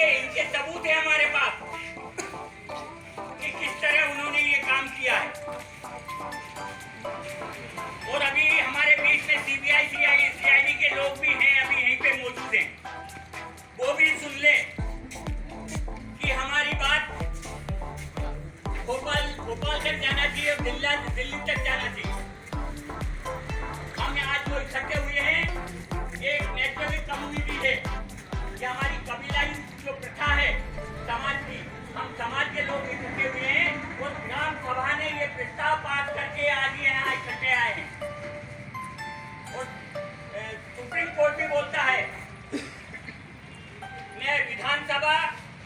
इनके सबूत है हमारे पास कि किस तरह उन्होंने ये काम किया है। और अभी हमारे बीच में सीबीआई सीआईडी के लोग भी हैं, अभी यहीं पे मौजूद हैं। वो भी सुन ले कि हमारी बात भोपाल तक जाना चाहिए और दिल्ली तक जाना चाहिए। हम आज जो इकट्ठे हुए हैं, एक नेचुरल कम्युनिटी है। ये हमारी कबीलाई जो प्रथा है समाज की, हम समाज के लोग इकट्ठे हुए हैं और ग्राम सभा ने ये प्रस्ताव पास करके आज यहाँ इकट्ठे आए हैं। और सुप्रीम कोर्ट भी बोलता है न विधानसभा,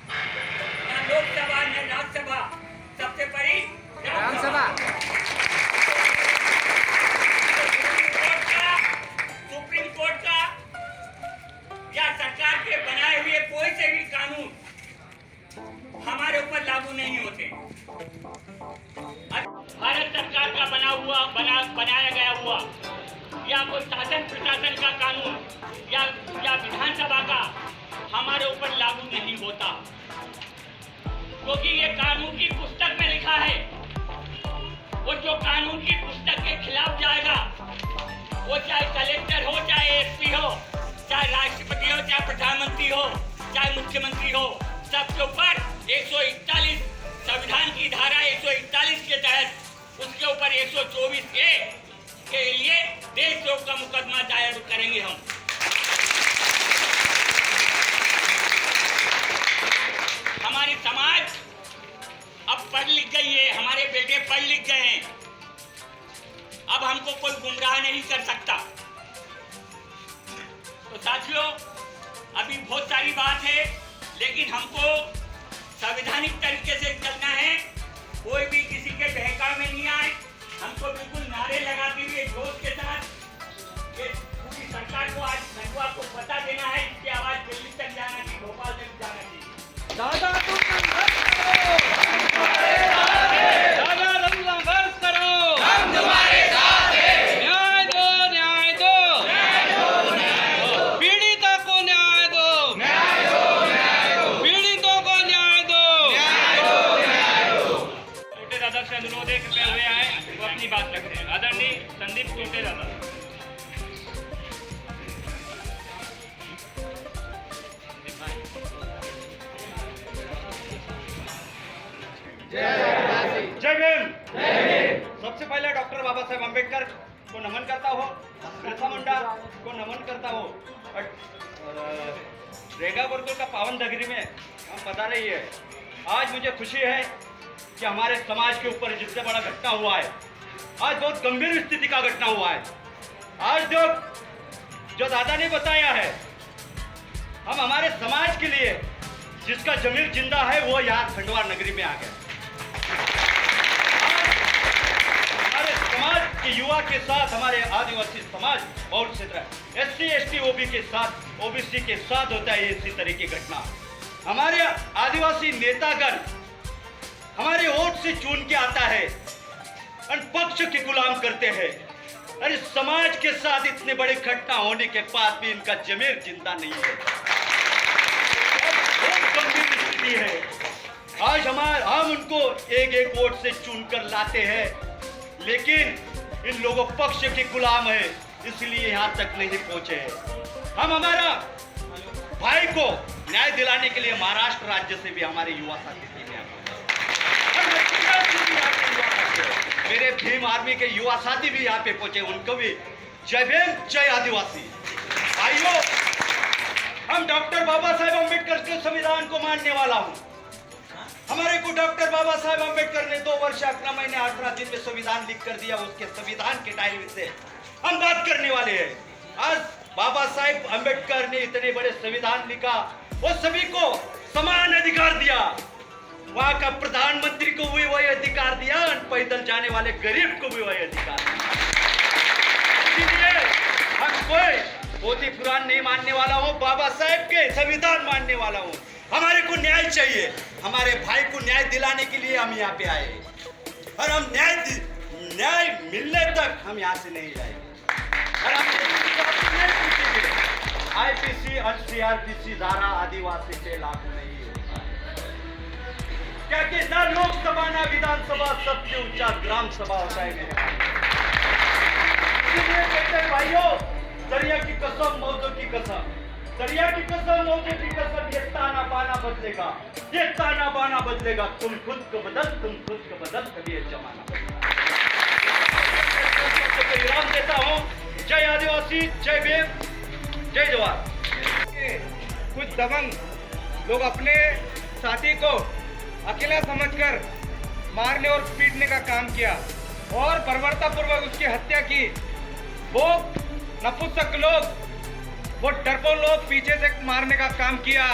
न लोकसभा, न राज्यसभा, सबसे बड़ी ग्रामसभा। सुप्रीम कोर्ट का या सरकार के बनाए हुए कोई से भी कानून हमारे ऊपर लागू नहीं होते। भारत सरकार का बनाया गया हुआ या कोई शासन प्रशासन का कानून या विधानसभा का हमारे ऊपर लागू नहीं होता, क्योंकि ये कानून की पुस्तक में लिखा है। और जो कानून की पुस्तक के खिलाफ जाएगा, वो चाहे कलेक्टर हो, चाहे एसपी हो, चाहे राष्ट्रपति हो, चाहे प्रधानमंत्री हो, चाहे मुख्यमंत्री हो, सबके ऊपर 141 संविधान की धारा 141 के तहत उसके ऊपर 124A के लिए देशद्रोह का मुकदमा दायर करेंगे हम। हमारी समाज अब पढ़ लिख गई है, हमारे बेटे पढ़ लिख गए हैं। अब हमको कोई गुमराह नहीं कर सकता। तो साथियों, अभी बहुत सारी बात है, लेकिन हमको संवैधानिक तरीके से चलना है। कोई भी किसी के बहकावे में नहीं आए। हमको बिल्कुल नारे लगाते हुए जोश के साथ ये पूरी सरकार को आज नगवा को बता देना है, इसकी आवाज दिल्ली तक जाना चाहिए, भोपाल तक जाना चाहिए। दादा तुम संघर्ष करो, दादा तुम संघर्ष करो, हम तुम्हारे साथ हैं। न्याय दो, न्याय दो, न्याय दो, न्याय दो, पीड़ितों को न्याय दो, न्याय दो, न्याय दो, पीड़ितों को न्याय दो, न्याय दो, न्याय दो। छोटे दादा से अनुरोध है, कृपया हुए आए, वो अपनी बात रखते हैं। आदरणीय संदीप छोटे दादा। जय भीम। सबसे पहले डॉक्टर बाबा साहेब अम्बेडकर को नमन करता हो, बिरसा मुंडा को नमन करता हो। रेगा वर्गों का पावन नगरी में हम बता रही है। आज मुझे खुशी है कि हमारे समाज के ऊपर जितने बड़ा घटना हुआ है, आज बहुत गंभीर स्थिति का घटना हुआ है। आज जो दादा ने बताया है, हम हमारे समाज के लिए जिसका जमीर जिंदा है वो यहाँ खंडवा नगरी में आ गया। हमारे समाज के युवा के साथ हमारे आदिवासी समाज बहुत क्षेत्र SC ST OBC के साथ होता है इसी तरह की घटना। हमारे आदिवासी नेतागण हमारे वोट से चुन के आता है और पक्ष के गुलाम करते हैं। अरे समाज के साथ इतने बड़े घटना होने के बाद भी इनका जमीर जिंदा नहीं है। बहुत गंभीर स्थिति है। आज हम उनको एक वोट से चुनकर लाते हैं, लेकिन इन लोगों पक्ष के गुलाम है, इसलिए यहाँ तक नहीं पहुंचे हैं। हम हमारा भाई को न्याय दिलाने के लिए महाराष्ट्र राज्य से भी हमारे युवा साथी मेरे भीम आर्मी के युवा साथी भी यहाँ पे पहुंचे। उनको भी जय भीम, जय आदिवासी भाइयों। हम डॉक्टर बाबा साहेब अम्बेडकर के संविधान को मानने वाला हूँ। हमारे को डॉक्टर बाबा साहेब अम्बेडकर ने 2 वर्ष 11 महीने 18 दिन में संविधान लिख कर दिया। उसके संविधान के दायरे से हम बात करने वाले हैं। आज बाबा साहेब अम्बेडकर ने इतने बड़े संविधान लिखा, वो सभी को समान अधिकार दिया। वहां का प्रधानमंत्री को भी वही अधिकार दिया और पैदल जाने वाले गरीब को भी वही अधिकार दिया। इसलिए हम कोई पोथी पुराण नहीं मानने वाला हूँ, बाबा साहेब के संविधान मानने वाला हूँ। हमारे को न्याय चाहिए, हमारे भाई को न्याय दिलाने के लिए हम यहाँ पे आए और हम न्याय मिलने तक हम यहाँ से नहीं जाएंगे। और हम नहीं पूछेंगे आईपीसी और सीआरपीसी धारा आदिवासी से लागू नहीं होता है, क्योंकि न लोकसभा न विधानसभा सबसे ऊंचा ग्राम सभा होता है मेरे भाई। इसलिए कहते हैं भाइयों, दरिया की कसम मौजों की कसम, दरिया की कसम मौजों की कसम, ये ताना बाना बदलेगा, ये ताना बाना बदलेगा। तुम खुद को बदल, तुम खुद को बदल, कभी ये जमाना बदलेगा। विराम देता हूँ। जय आदिवासी, जय भीम, जय जवान। कुछ दबंग लोग अपने साथी को अकेला समझकर मारने और पीटने का काम किया और बर्बरतापूर्वक उसकी हत्या की। वो नपुंसक लोग, वो डरपोक लोग पीछे से मारने का काम किया।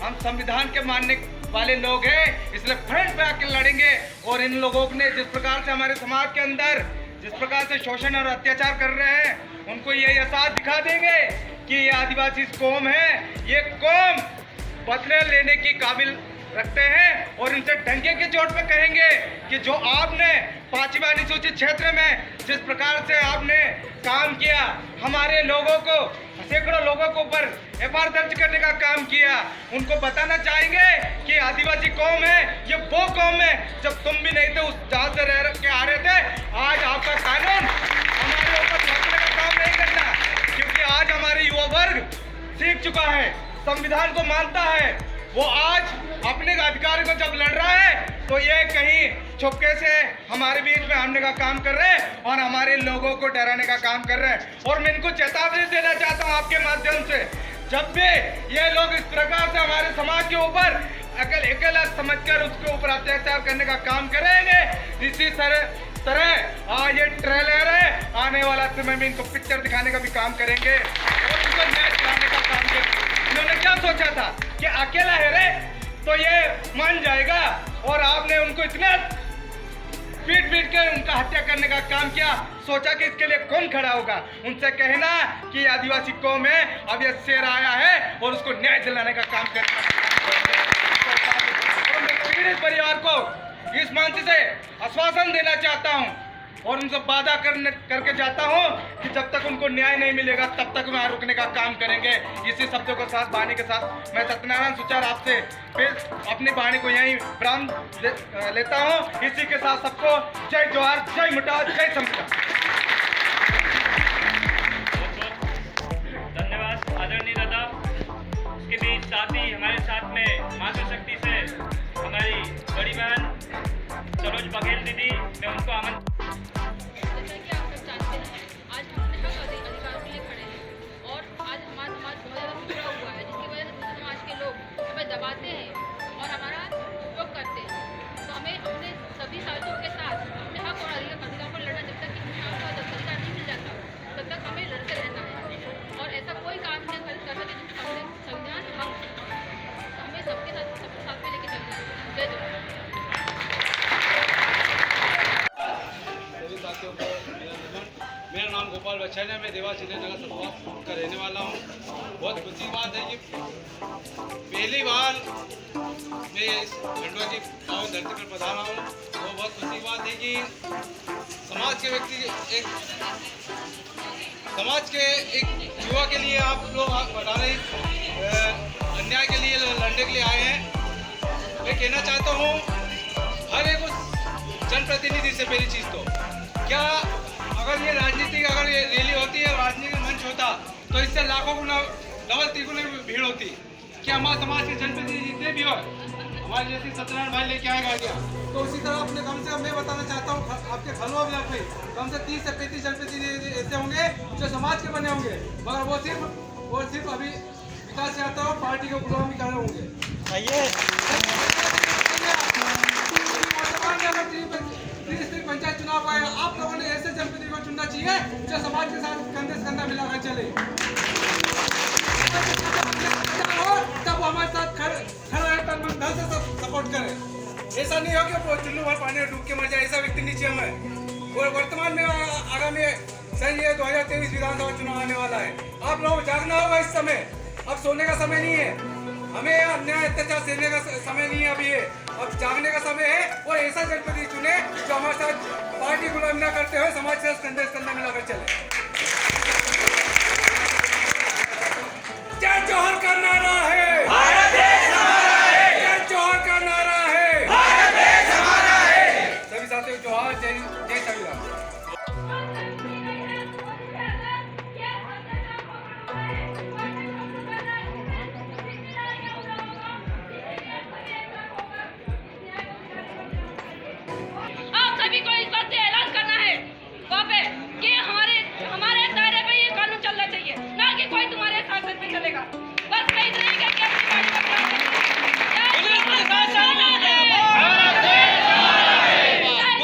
हम संविधान के मानने वाले लोग हैं, इसलिए फ्रंट पे आकर लड़ेंगे। और इन लोगों ने जिस प्रकार से हमारे समाज के अंदर जिस प्रकार से शोषण और अत्याचार कर रहे हैं, उनको ये एहसास दिखा देंगे कि ये आदिवासी कौम है, ये कौम बदले लेने की काबिल रखते हैं। और इनसे डंके के चोट पे कहेंगे कि जो आपने 5वीं अनुसूचित क्षेत्र में जिस प्रकार से आपने काम किया, हमारे लोगों को, सैकड़ों लोगों के ऊपर एफआईआर दर्ज करने का काम किया, उनको बताना चाहेंगे कि आदिवासी कौम है, ये वो कौम है जब तुम भी नहीं थे, उस जहां से रह के आ रहे थे। आज आपका कानून हमारे ऊपर थोपने का काम नहीं करना, क्योंकि आज हमारे युवा वर्ग सीख चुका है, संविधान को मानता है। वो आज अपने अधिकार को जब लड़ रहा है तो ये कहीं चुपके से हमारे बीच में आने का काम कर रहे हैं और हमारे लोगों को डराने का काम कर रहे हैं। और मैं इनको चेतावनी देना चाहता हूँ आपके माध्यम से, जब भी ये लोग इस प्रकार से हमारे समाज के ऊपर अकेला समझकर उसके ऊपर अत्याचार करने का काम करेंगे, इसी तरह आज ये ट्रेलर है, आने वाला समय में इनको पिक्चर दिखाने का भी काम करेंगे और उनको न्याय दिलाने का काम करेंगे। इन्होंने क्या सोचा था कि अकेला है रे तो ये मान जाएगा, और आपने उनको इतने पीट कर उनका हत्या करने का काम किया। सोचा कि इसके लिए कौन खड़ा होगा। उनसे कहना कि आदिवासी कौम है, अब ये शेर आया है और उसको न्याय दिलाने का काम करना। और मैं पीड़ित परिवार को इस मंच से आश्वासन देना चाहता हूँ और उनसे वादा करके जाता हूँ कि जब तक उनको न्याय नहीं मिलेगा तब तक वहाँ रुकने का काम करेंगे। इसी शब्दों के साथ, वाणी के साथ मैं सत्यनारायण सुचार आपसे फिर अपनी वाणी को यहीं विराम लेता हूँ। इसी के साथ सबको जय जोहार, जय मुटार, जय संविधान। धन्यवाद आदरणीय दादा। उसके बीच साथ ही हमारे साथ में मातृशक्ति से हमारी बड़ी बहन सरोज बघेल दीदी, मैं उनको आमंत्रित। जैसा कि आप सब जानते हैं, आज हम अपने हक अधिकारों के लिए खड़े हैं और आज हमारा समाज बहुत ज़्यादा पिछड़ा हुआ है, जिसकी वजह से दूसरे समाज के लोग हमें दबाते हैं और हमारा उपयोग करते हैं। तो हमें अपने सभी साथियों के साथ अपने हक और अधिकारों को लड़ना, जब तक कि हमें आपका अधिकार नहीं मिल जाता तब तक हमें लड़ते रहना है। और ऐसा कोई काम नहीं कर सकते जिसमें हमें संविधान हक, हमें सबके साथ में लेके चलना है। जय जवान। मेरा नाम गोपाल बच्चन है, मैं देवास जिले नगर सतवास का रहने वाला हूँ। बहुत खुशी की बात है कि पहली बार मैं इस खंडवा की पावन धरती पर पधारा हूँ। वो बहुत खुशी की बात है कि समाज के व्यक्ति समाज के एक युवा के लिए आप लोग बता रहे अन्याय के लिए लड़ने के लिए आए हैं। मैं कहना चाहता हूँ हर एक उस जनप्रतिनिधि से पहली चीज़ तो क्या अगर ये राजनीति अगर ये रैली होती है, राजनीतिक मंच होता तो इससे लाखों गुना डबल तिगुना भीड़ होती। क्या हमारे समाज के जनप्रतिनिधि जितने भी हो हमारे जैसे सत्यनारायण भाई लेके आएगा क्या, तो उसी तरह अपने कम से कम मैं बताना चाहता हूँ आपके खलवा ब्लॉक में कम से 30 से 35 जनप्रतिनिधि ऐसे होंगे जो समाज के बने होंगे, मगर वो सिर्फ अभी विकास यात्रा और पार्टी के गुलामी कर रहे होंगे। पंचायत चुनाव आया, आप लोगों ने ऐसे जनप्रतिनिधि को चुनना चाहिए जो समाज के साथ कंधे से कंधा मिलाकर चले। तब हमारे साथ खड़ा है, तन मन धन से सपोर्ट करे। ऐसा नहीं हो कि वो चुल्लू भर पानी में डूब के मर जाए, ऐसा व्यक्ति नहीं चाहिए हमें। और वर्तमान में आगामी सही है 2023 विधानसभा चुनाव आने वाला है। आप लोगों को जागना होगा इस समय, अब सोने का समय नहीं है, हमें अन्याय अत्याचार सहने का समय नहीं है अभी है, अब जागने का समय है। और ऐसा जनप्रतिनिधि चुने जो हमारे साथ पार्टी गुलामी न करते हुए समाज से कंधे मिलाकर चले। जय जोहर का नारा है, भारत देश हमारा है, जय जोहर का नारा है, भारत देश हमारा है। सभी साथियों जोहर, जय जय संविधान। आप सभी को इस बात से ऐलान करना है वहाँ पे कि हमारे दायरे पे ये कानून चलना चाहिए, ना कि कोई तुम्हारे शासन पे चलेगा। बस मैं इतना ही करके अपनी बात खत्म करती हूँ। जय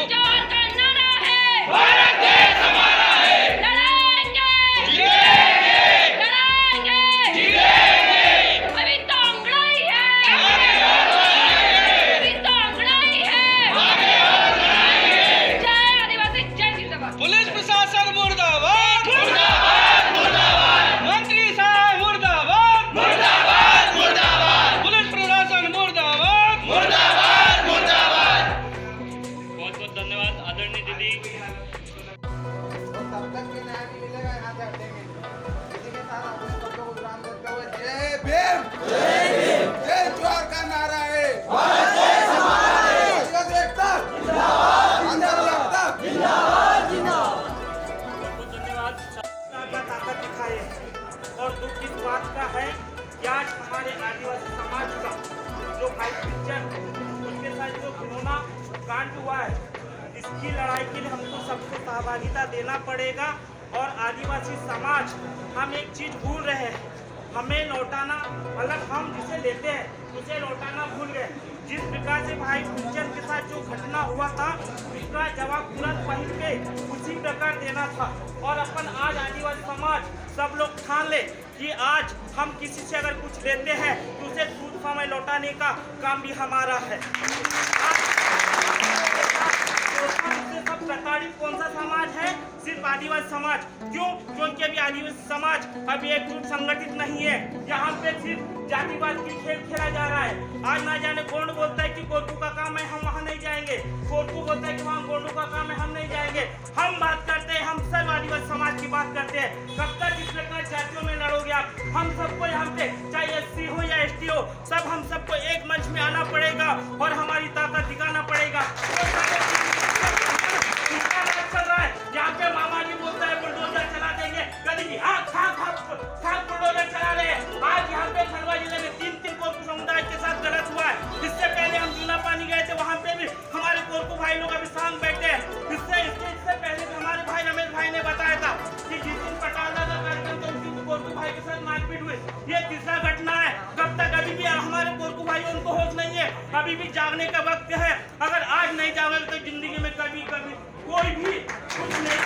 जोहर का नारा है, भारत देश हमारा है, लड़ाएंगे, लड़ाएंगे, अभी तो अंगड़ाई है, अभी तो अंगड़ाई है। जय आदिवासी, जय जिंदाबाद। पुलिस प्रशासन मुर्दाबाद, मुर्दाबाद, मुर्दाबाद। मंत्री साहब मुर्दाबाद, मुर्दाबाद, मुर्दाबाद, पुलिस प्रशासन मुर्दाबाद, मुर्दाबाद, मुर्दाबाद। बहुत बहुत धन्यवाद आदरणीय दीदी। जय भीम, जय जोहर का नारा है, भारत देश हमारा है, आदिवासी एकता जिंदाबाद, आंदोलन एकता बहुत बहुत धन्यवाद। का ताकत दिखाए और दुख इस बात का है कि आज हमारे आदिवासी समाज का जो भाई पिक्चर उसके साथ जो घिनौना कांड हुआ है, इसकी लड़ाई के लिए हमको सबको सहभागिता देना पड़ेगा। और आदिवासी समाज हम एक चीज भूल रहे हैं, हमें लौटाना, मतलब हम जिसे लेते हैं उसे लौटाना भूल गए। जिस प्रकार से भाई पिक्चर के साथ जो घटना हुआ था उसका जवाब तुरंत वहीं पे उसी प्रकार देना था। और अपन आज आदिवासी समाज सब लोग ठान ले कि आज हम किसी से अगर कुछ लेते हैं तो उसे सूद समय लौटाने का काम भी हमारा है। सबसे सब प्रताड़ित कौन सा समाज है? सिर्फ आदिवासी समाज। क्यों? क्योंकि अभी आदिवासी समाज अभी एकजुट संगठित नहीं है। यहाँ पे सिर्फ जातिवाद की खेल खेला जा रहा है। आज ना जाने गोंड बोलता है कि कोरकू का काम है, हम वहाँ नहीं जाएंगे। कोरकू बोलता है कि वहाँ गोंडू का काम है, हम नहीं जाएंगे। हम बात करते हैं, हम सब आदिवासी समाज की बात करते हैं। कब तक इस प्रकार जातियों में लड़ोगे आप? हम सबको यहाँ पे चाहे SC हो या ST हो, सब हम सबको एक मंच में आना पड़ेगा और हमारी ताकत दिखाना पड़ेगा। चल रहा है यहाँ पे मामा जी बोलता है बुलडोजर चला देंगे, कभी बुलडोजर चला रहे हैं। आज यहाँ पे खंडवा जिले में 3 कोरकू समुदाय के साथ गलत हुआ है। इससे पहले हम जूना पानी गए थे, वहाँ पे भी हमारे कोरकू भाई लोग अभी सांग बैठे हैं। इससे पहले भी हमारे भाई रमेश भाई ने बताया था कि जिस दिन पटाला का कार्यक्रम था उस दिन कोरकू भाई के साथ मारपीट हुई। ये तीसरा घटना है। कब तक? अभी भी हमारे कोरकू भाई उनको होश नहीं है, अभी भी जागने का वक्त है। अगर आज नहीं जाओगे तो जिंदगी में कभी कभी कोई भी कुछ नहीं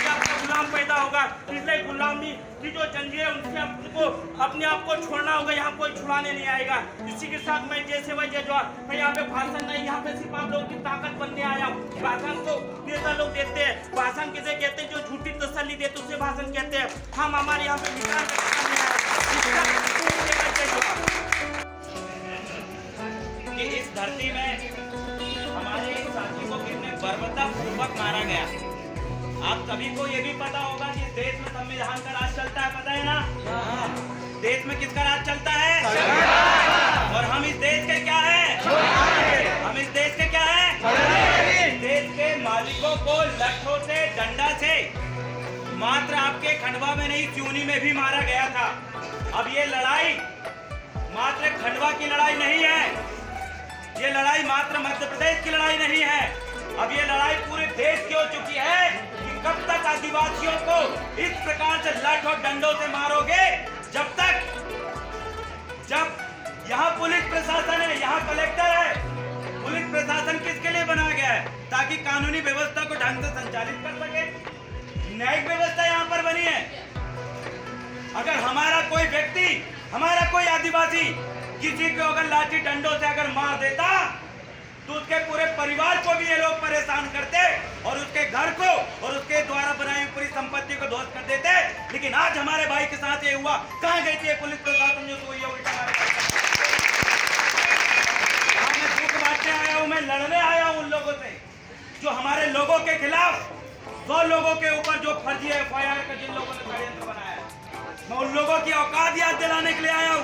आपका गुलाम पैदा होगा। इसलिए गुलामी की जो जंजीरें उनसे आपको अपने आप को छोड़ना होगा। यहाँ कोई छुड़ाने नहीं आएगा। इसी के साथ मैं जैसे वह जय जोहर, मैं यहाँ पे भाषण नहीं, यहाँ पे सिर्फ आप लोगों की ताकत बनने आया हूँ। भाषण तो नेता लोग देते हैं, भाषण किसे कहते हैं? जो झूठी तसल्ली देते उसे भाषण कहते हैं। हम हमारे यहाँ पे विकास कि इस धरती में हमारे साथी को कितने बर्बरतापूर्वक मारा गया। आप सभी को ये भी पता होगा कि इस देश में संविधान का राज चलता है, पता है ना? देश में किसका राज चलता है? और हम इस देश के क्या हैं? हम इस देश के क्या हैं? इस देश के मालिकों को लट्ठों से, डंडा से मात्र आपके खंडवा में नहीं, चूनी में भी मारा गया था। अब ये लड़ाई मात्र खंडवा की लड़ाई नहीं है, ये लड़ाई मात्र मध्य प्रदेश की लड़ाई नहीं है। अब ये लड़ाई पूरे देश की हो चुकी है कि कब तक आदिवासियों को इस प्रकार से लठ और डंडों से मारोगे? जब यहाँ पुलिस प्रशासन है, यहाँ कलेक्टर है। पुलिस प्रशासन किसके लिए बनाया गया है? ताकि कानूनी व्यवस्था को ढंग से संचालित कर सके। न्यायिक व्यवस्था यहाँ पर बनी है। अगर हमारा कोई व्यक्ति, हमारा कोई आदिवासी किसी को अगर लाठी डंडों से अगर मार देता तो उसके पूरे परिवार को भी ये लोग परेशान करते और उसके घर को और उसके द्वारा बनाई हुई पूरी संपत्ति को ध्वस्त कर देते। लेकिन आज हमारे भाई के साथ ये हुआ। कहाँ गई थी पुलिस प्रशासन जो तो ये मैं दुख बांटने आया हूँ, मैं लड़ने आया हूँ उन लोगों से जो हमारे लोगों के खिलाफ 100 लोगों के ऊपर जो फर्जी FIR का जिन लोगों ने षड्यंत्र बनाया है। मैं उन लोगों की औकात याद दिलाने के लिए आया हूँ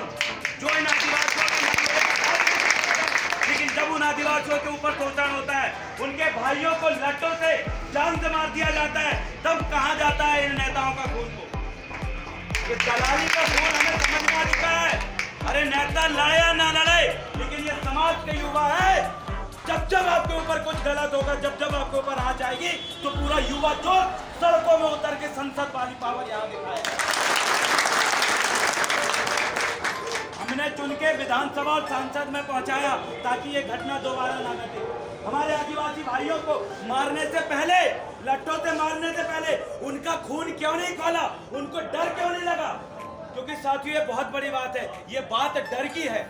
जो इन आदिवासियों लेकिन जब उन आदिवासियों के ऊपर शोषण होता है, उनके भाइयों को लट्टों से जान से मार दिया जाता है, तब कहाँ जाता है इन नेताओं का खून को? ये दलाली का खून हमें समझ में आ चुका है। अरे नेता लड़े या ना लड़े, लेकिन ये समाज के युवा है। जब आपके ऊपर कुछ गलत होगा, जब आपके ऊपर आँच आएगी, तो पूरा युवा जोश सड़कों में उतर के संसद वाली पावर यहाँ दिखाएगा। हमने चुन के विधानसभा और सांसद में पहुंचाया ताकि ये घटना दोबारा ना घटे। हमारे आदिवासी भाइयों को मारने से पहले, लट्टों से मारने से पहले उनका खून क्यों नहीं खोला? उनको डर क्यों नहीं लगा? क्योंकि साथियों ये बहुत बड़ी बात है, ये बात डर की है।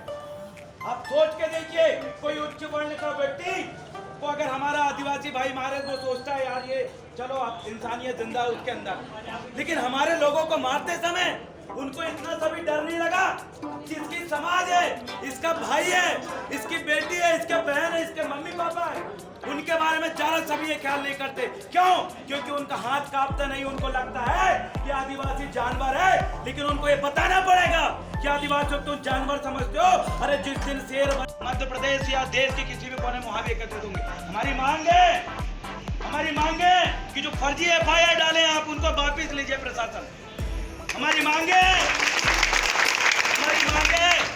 आप सोच के देखिए, कोई उच्च वर्ण का व्यक्ति को अगर हमारा आदिवासी भाई मारे तो सोचता है यार ये चलो अब इंसानियत जिंदा है उसके अंदर, लेकिन हमारे लोगों को मारते समय उनको इतना सा भी डर नहीं लगा कि इसकी समाज है, इसका भाई है, इसकी बेटी है, इसके बहन है, इसके मम्मी पापा है, उनके बारे में जरा सा भी ये ख्याल नहीं करते। क्यों? क्योंकि उनका हाथ कांपता नहीं। उनको लगता है कि आदिवासी जानवर है, लेकिन उनको ये बताना पड़ेगा कि आदिवासियों को तुम जानवर समझते हो। अरे जिस दिन शेर मध्य प्रदेश या देश के किसी भी कोने में वहां भी एकत्रित होंगे, हमारी मांग है कि जो फर्जी FIR डाले आप उनको वापिस लीजिए प्रशासन। हमारी मांग है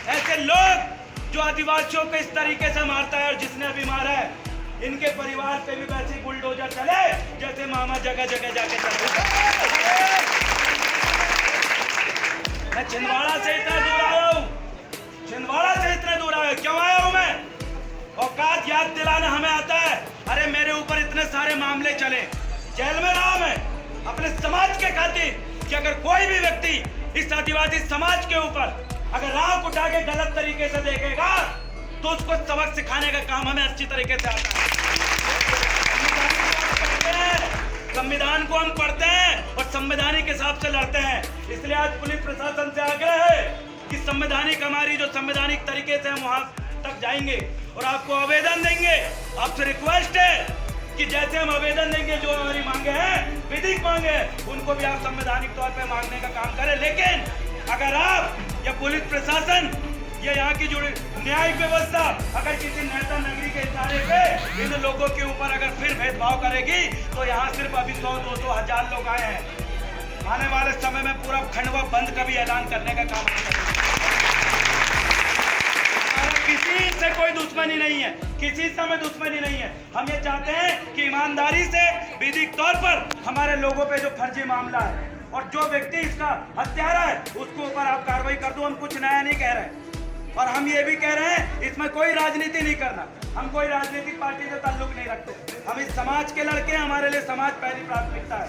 ऐसे लोग जो आदिवासियों को इस तरीके से मारता है और जिसने अभी मारा है, इनके परिवार पे भी वैसे बुलडोजर चले जैसे मामा जगह जगह जाके चलते। मैं छिंदवाड़ा से इतना दूर आया हूँ, क्यों आया हूँ मैं? औकात याद दिलाना हमें आता है। अरे मेरे ऊपर इतने सारे मामले चले, जेल में रहा मैं अपने समाज के खातिर कि अगर कोई भी व्यक्ति इस आदिवासी समाज के ऊपर अगर आंख उठा के गलत तरीके से देखेगा तो उसको सबक सिखाने का काम हमें अच्छी तरीके से आता है। संविधान को हम पढ़ते हैं और संवैधानिक हिसाब से लड़ते हैं। इसलिए आज पुलिस प्रशासन से आग्रह है कि संवैधानिक हमारी जो संवैधानिक तरीके से हम वहां तक जाएंगे और आपको आवेदन देंगे। आपसे रिक्वेस्ट है कि जैसे हम आवेदन देंगे, जो हमारी मांगे हैं, विधिक मांगे हैं, उनको भी आप संवैधानिक तौर पे मांगने का काम करें। लेकिन अगर आप या पुलिस प्रशासन या यहाँ की जो न्यायिक व्यवस्था अगर किसी नेता नगरी के इशारे पे इन लोगों के ऊपर अगर फिर भेदभाव करेगी तो यहाँ सिर्फ अभी 100-200 हजार लोग आए हैं। आने वाले समय में पूरा खंडवा बंद का भी ऐलान करने का काम किसी से कोई दुश्मनी नहीं है, किसी से हमें दुश्मनी नहीं है। हम ये चाहते हैं कि ईमानदारी से विधिक तौर पर हमारे लोगों पे जो फर्जी मामला है और जो व्यक्ति इसका हत्यारा है उसके ऊपर आप कार्रवाई कर दो। हम कुछ नया नहीं कह रहे और हम ये भी कह रहे हैं इसमें कोई राजनीति नहीं करना। हम कोई राजनीतिक पार्टी से ताल्लुक नहीं रखते। हम इस समाज के लड़के हैं, हमारे लिए समाज पहली प्राथमिकता है।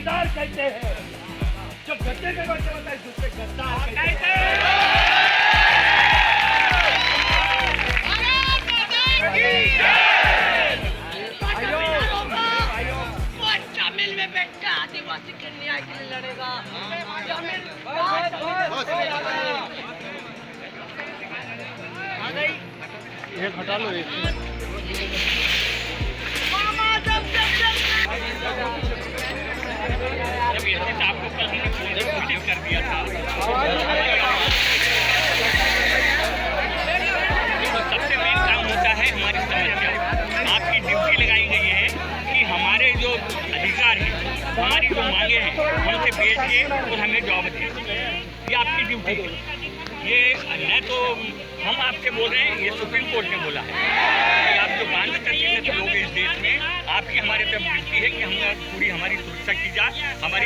चौकीदार कहते हैं। जो गद्दे के बच्चे होता है दूसरे गद्दार कहते हैं। शामिल में बैठकर आदिवासी के न्याय के लिए लड़ेगा। एक हटा लो एक। जब ये आपको कल हमने कर दिया था सबसे मेन काम होता है हमारी समस्या। आपकी ड्यूटी लगाई गई है कि हमारे जो अधिकार हैं, हमारी जो मांगे हैं, उनसे बेच के और हमें जॉब दें। ये आपकी ड्यूटी है। ये न तो हम आपसे बोल रहे हैं, ये सुप्रीम कोर्ट ने बोला है कि आप जो बांध करके लोग इस देश में, आपकी हमारे तरफ ड्यूटी है कि हम पूरी हमारी सुरक्षा की जाए। हमारी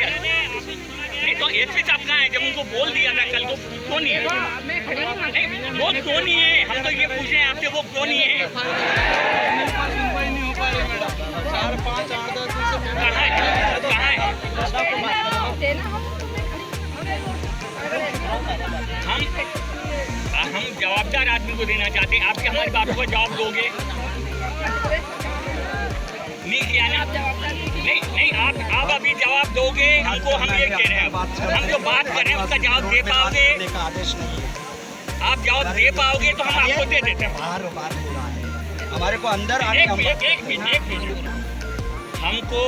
नहीं तो एसपी साहब कहाँ है? जब उनको बोल दिया था कल, वो क्यों नहीं है? नहीं, वो क्यों नहीं है? हम तो ये पूछ रहे हैं आपसे, वो क्यों नहीं है? सुनवाई नहीं हो पा रही मैडम। 4, 5, 8, 10 दिन से कहाँ है? कहाँ है? हम जवाबदार आदमी को देना चाहते हैं। आपके हमारी बातों का जवाब दोगे? नहीं किया ना? नहीं आप अभी जवाब दोगे हमको? हम ये कह रहे हैं, हम जो बात कर रहे हैं उसका जवाब दे पाओगे? आदेश नहीं है। आप जवाब दे पाओगे तो हम आपको दे देते हैं। बाहर हो रहा है, हमारे को अंदर आने एक मिनट हमको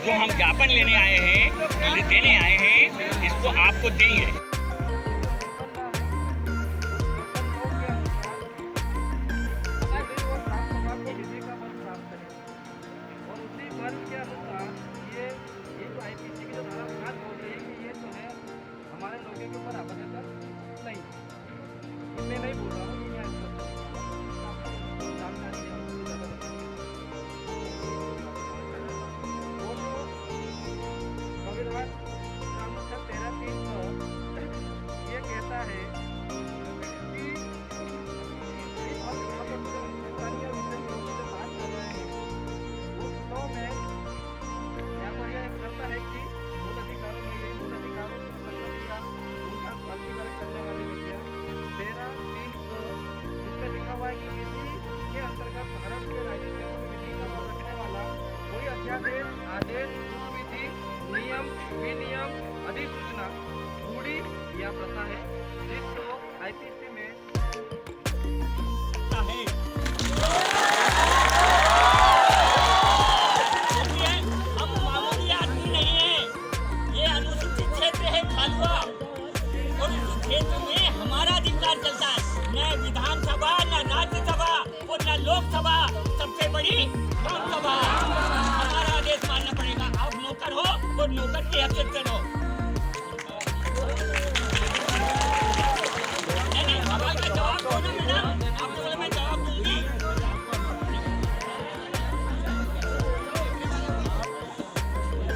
जो हम ज्ञापन लेने आए हैं, देने आए हैं, इसको आपको देंगे। आदेश, विधि, नियम, विनियम, अधिसूचना, रूढ़ी या प्रथा है जिसको आईपीसी में हम मामूली आदमी नहीं है। ये अनुसूचित क्षेत्र है खालुआ, और इस क्षेत्र में हमारा अधिकार चलता है। न विधानसभा, न राज्यसभा और न लोकसभा, सबसे बड़ी लोकसभा। हमारा आदेश मानना पड़ेगा। आप नौकर हो और नौकर की हैसियत से रहो। नहीं, सवाल का जवाब दो ना मैडम। आपने बोला मैं जवाब दूंगी।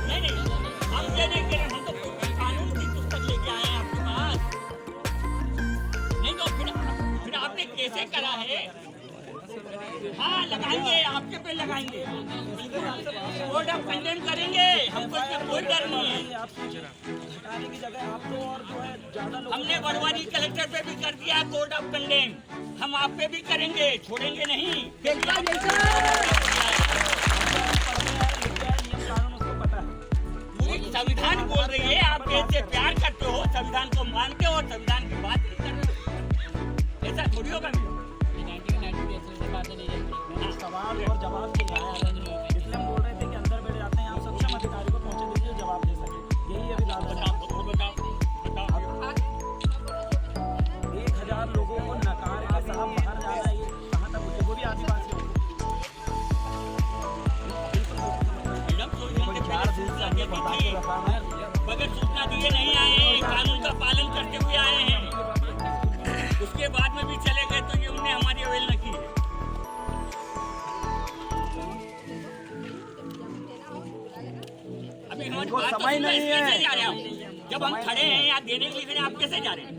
नहीं, हम ये नहीं कह रहे, हम तो कानून की पुस्तक लेके आए हैं आपके पास। नहीं तो फिर आपने कैसे करा है? हाँ, लगाएंगे, आपके पे लगाएंगे, कोर्ट ऑफ कंडेम करेंगे। हमको इसमें कोई डर नहीं है। हटाने की जगह आप तो और जो है ज्यादा लोग हमने बड़वानी कलेक्टर पे भी कर दिया कोर्ट ऑफ कंडेम। हम आप पे भी करेंगे, छोड़ेंगे नहीं। पूरी संविधान बोल रही है, आप देश से प्यार करते हो, संविधान को मानते हो और संविधान की बात नहीं करते। ऐसा थोड़ी होगा। सवाल और जवाब के इसलिए हम बोल रहे थे कि अंदर बैठ जाते हैं, आप सक्षम अधिकारी को पहुंचे दीजिए, जवाब दे सके। यही अभी बताओ 1000 लोगों को नकार के साथ बाहर जाना, ये कहाँ तक होते? वो भी आदिवासी होते। बगैर सूचना दिए नहीं आए, कानून का पालन करते हुए आए हैं। उसके बाद में भी चले गए तो ये उन्हें हमारी अवहेलना की है। अभी हमारी बात तो समय नहीं है। कैसे जा रहे हैं? जब हम खड़े हैं या देने के लिए, आप कैसे जा रहे हैं?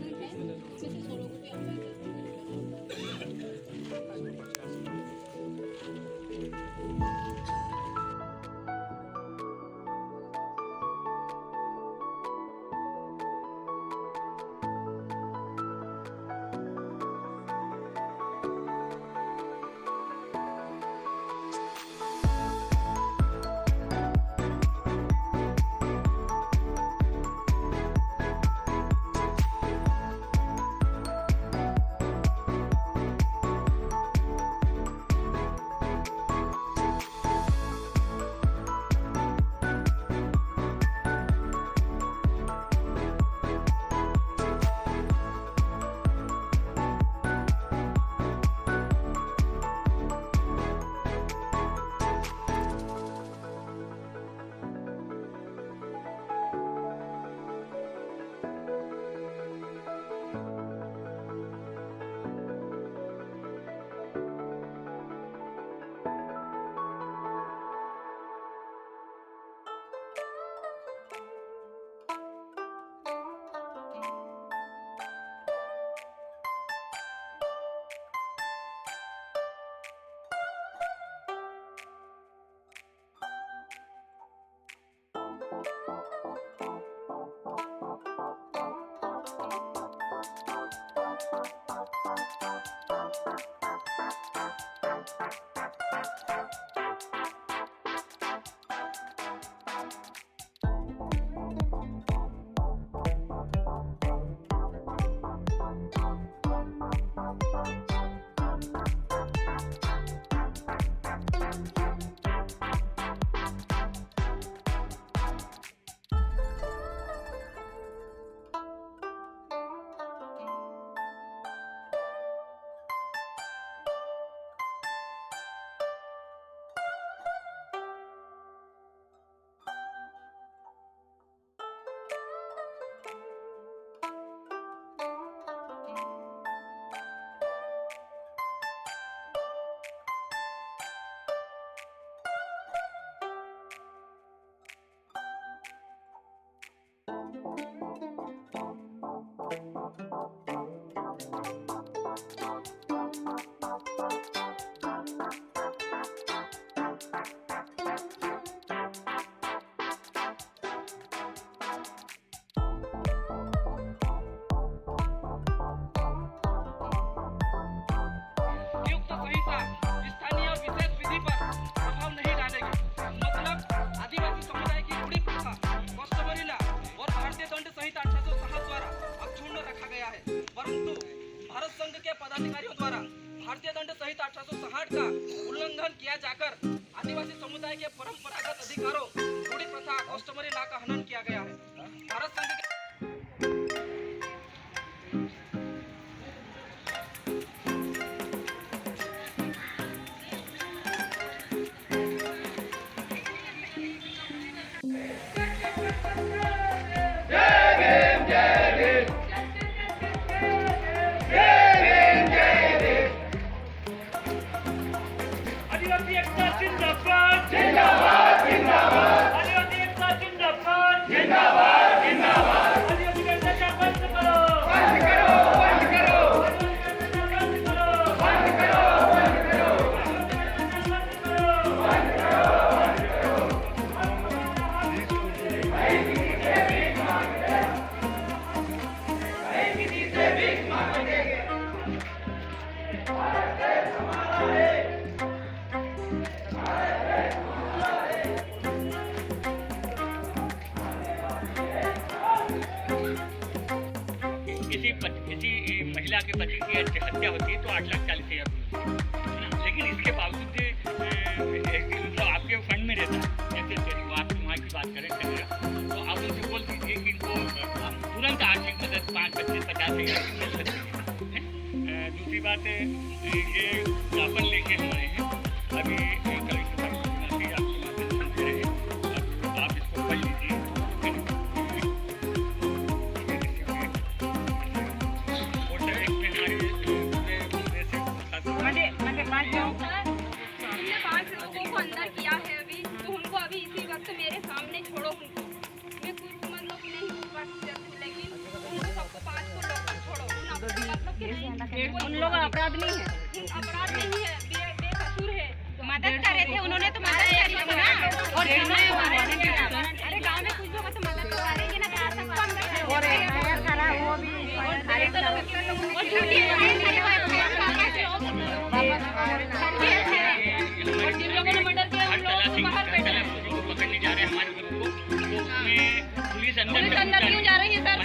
युक्त संहिता स्थानीय विशेष विधि पर प्रभाव नहीं डालेगी। मतलब आदिवासी समुदाय की रूढ़ी प्रथा कस्टमरी लॉ और भारतीय दंड संहिता 1807 द्वारा अक्षुण्ण रखा गया है, परंतु भारत संघ के पदाधिकारियों द्वारा भारतीय दंड संहिता 1860 का उल्लंघन किया जाकर आदिवासी समुदाय के परंपरागत अधिकारों रूढ़ी प्रथा कस्टमरी लॉ का हनन किया गया है। भारत संघ के आदिवासी एकता जिंदाबाद जिंदाबाद जिंदाबाद आदिवासी एकता जिंदाबाद जिंदाबाद जिंदाबाद आदिवासी जनता बंद करो बंद करो बंद करो बंद करो बंद करो बंद करो बंद करो भाई किसी से भीख मांगेंगे भारत देश हमारा है। किसी महिला के पति की हत्या होती है तो 8,40,000 रुपये है ना, लेकिन इसके बावजूद जो आपके फंड में रहता है, जैसे वो आपकी माँ की बात करें तो आप उनसे बोल दीजिए कि इनको तुरंत आर्थिक मदद 5-50,000 की मिल सकती है। दूसरी बात ये ज्ञापन लेके हम आए हैं, अभी कलेक्टर साहब से आपके माध्यम से रहे हैं, आप इसको पढ़ लीजिए। हमने 5 लोगों को अंदर किया है अभी, तो उनको अभी इसी वक्त मेरे सामने छोड़ो उनको। मैं कुछ मतलब नहीं उस वक्त लेकिन उन सबको 5 को लोग छोड़ो। मतलब कि उन लोग अपराध नहीं है, अपराध नहीं है, बेकसूर है, मदद कर रहे थे उन्होंने, तो मदद करी थी ना। और अरे गाँव में कुछ लोग तो मदद करेंगे ना, तो सबको अंदर और वो भी और जिन लोगों ने मर्डर किया उन लोगों को बाहर पकड़ने जा रहे हैं हमारे ग्रुप को, तो उसमें पुलिस अंदर क्यों जा रही है सर?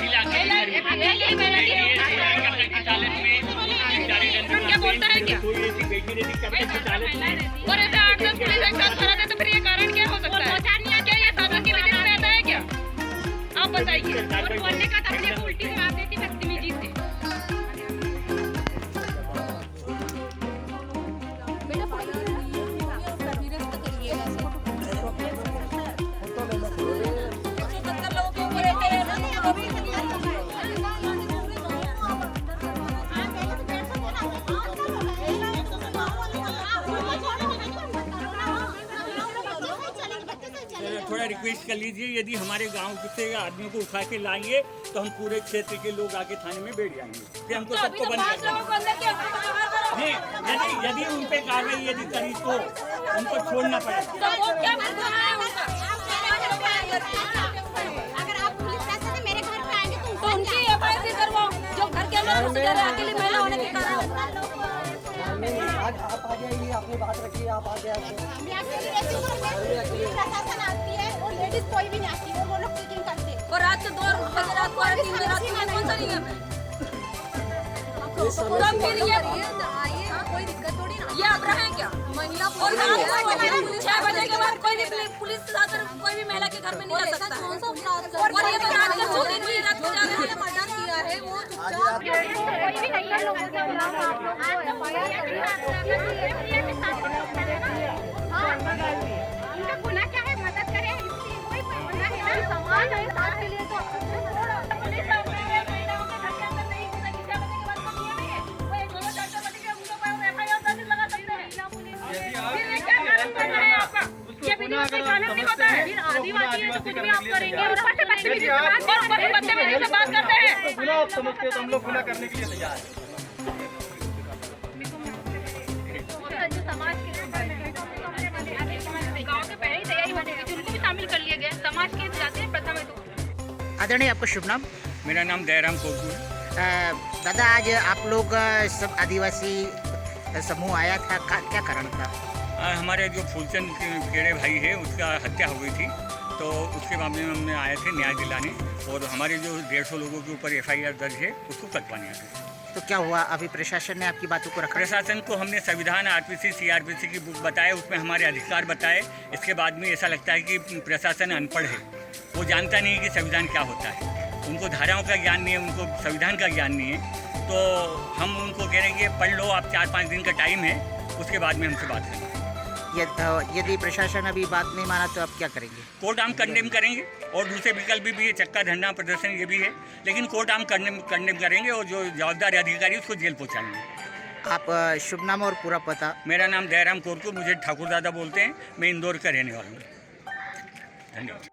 क्या बोलता है क्या? और ऐसे 8-10 पुलिस एक साथ खड़ा थे तो फिर ये कारण क्या हो सकता है? क्या ये सादा की वजह से रहता है क्या? आप बताइए। और बोलने का तो अपने उल्टी से आप देती बदतमीजी से। थोड़ा रिक्वेस्ट कर लीजिए, यदि हमारे गांव से आदमियों को उठा के लाएंगे तो हम पूरे क्षेत्र के लोग आके थाने में बैठ जाएंगे, फिर हमको सबको बंद कर देंगे। यदि उन पे कार्रवाई यदि करी तो उनको छोड़ना पड़ेगा। से डरे अकेली महिला होने के कारण। आज आप आ जाइए, आपने बात रखी, आप आ गए। प्रशासन आती है और लेडीज कोई भी नहीं आती, वो लोग चेकिंग करते हैं। और रात से 2 बजे रात को आ रही 3 बजे रात को कौन सा नहीं है? तो फिर ये कोई दिक्कत थोड़ी ना, ये अब रहे क्या महिला? और 6 बजे के बाद कोई भी पुलिस आकर कोई भी महिला के घर में नहीं जा सकता। और ये तो रात के 2 दिन भी रात को जाकर मर्डर किया है, वो कोई भी नहीं है लोगों के खिलाफ आप लोग उनका गुनाह क्या है, मदद करें, इसलिए कोई गुनाह है ना, समाज है साथ के लिए। तो पुलिस महिलाओं के घर के अंदर नहीं घुसा, 6 बजे के बाद तो नियम है, वो एक दोनों चर्चा बजे के उनको FIR दर्ज लगा सकते हैं। फिर ये क्या कानून बना है आपका? ये भी कानून नहीं होता है। फिर आदिवासी है तो कुछ भी आप करेंगे और बदतमीजी से बात करते हैं। गुनाह आप समझते हो तो हम लोग गुनाह करने के लिए तैयार हैं। जो समाज के गाँव के पहले ही तैयारी बनेगी, उनको भी शामिल कर लिया गया। समाज के जाते हैं प्रथम है तो। आदरणीय, आपका शुभ नाम? मेरा नाम दयाराम कोकू है। दादा, आज आप लोग सब आदिवासी समूह आया था, क्या कारण था? हमारे जो फूलचंद केड़े भाई है उसका हत्या हो गई थी, तो उसके मामले में हमने आए थे न्याय दिलाने, और हमारे जो 150 लोगों के ऊपर FIR दर्ज है उसको कटवाने आए थे। तो क्या हुआ, अभी प्रशासन ने आपकी बातों को रखा? प्रशासन को हमने संविधान, RPC, CRPC की बुक बताए, उसमें हमारे अधिकार बताए। इसके बाद में ऐसा लगता है कि प्रशासन अनपढ़ है, वो जानता नहीं है कि संविधान क्या होता है, उनको धाराओं का ज्ञान नहीं है, उनको संविधान का ज्ञान नहीं है। तो हम उनको कह रहे हैं कि पढ़ लो, आप 4-5 दिन का टाइम है, उसके बाद में हमसे बात करेंगे। यदि प्रशासन अभी बात नहीं माना तो आप क्या करेंगे? कोर्ट आम कंडेम करेंगे, और दूसरे विकल्प भी है, चक्का धरना प्रदर्शन ये भी है, लेकिन कोर्ट आम कंडेम करेंगे और जो जवाबदार अधिकारी उसको जेल पहुंचाएंगे। आप शुभ नाम और पूरा पता? मेरा नाम दयाराम कोरकू, मुझे ठाकुर दादा बोलते हैं, मैं इंदौर का रहने वाला हूँ। धन्यवाद।